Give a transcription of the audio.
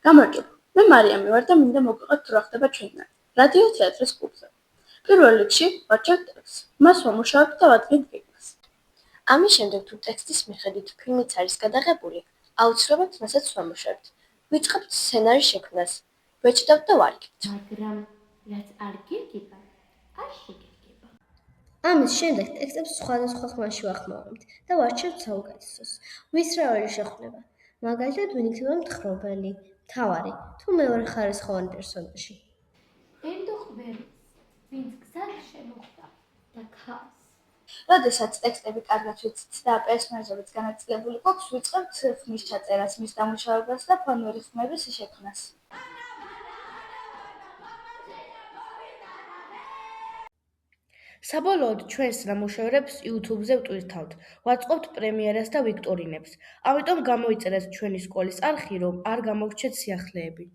გამარჯობა, მე მარიამი ვარ და მინდა მოგიყვეთ რა ხდება ჩვენთან, რადიო თეატრის კლუბზე. პირველ რიგში ვარჩევ ტექსტს, მას ვამუშავებ და ვადგენთ გეგმას. ამის შემდეგ თუ ტექსტის მიხედვით ფილმიც არის გადაღებული, აუცილებლად მასაც ვამუშავებთ. ვიწყებთ სცენარის შექმნას. ვეჭდავთ და ვარგებთ. მაგრამ რაც არ გირგება, არ შეგირგება. ამის შემდეგ ტექსტებს სხვადასხვა ხმაში ვახმოვანებთ და ვარჩევთ საუკეთესოს. ვისრაველი შეხვდება, მაგალითად ვინ იქნება მთხრობელი, მთავარი თუ მეორეხარისხოვანი პერსონაჟი. ერთო ყველს, ვინც გზად შემოხვდა და ქარს. როდესაც ტექსტები კარგად ვიცით და პერსონაჟებიც განაწილებული გვაქვს, ვიწყებთ ხმის ჩაწერას, მის დამუშავებას და ფანური ხმების შექმნას. საბოლოოდ ჩვენს ნამუშევრებს YouTube-ზე ვტვირთავთ, ვაწყობთ პრემიერას და ვიქტორინებს. ამიტომ გამოიწერეთ ჩვენი სკოლის არხი, რომ არ გამოგრჩეთ სიახლეები.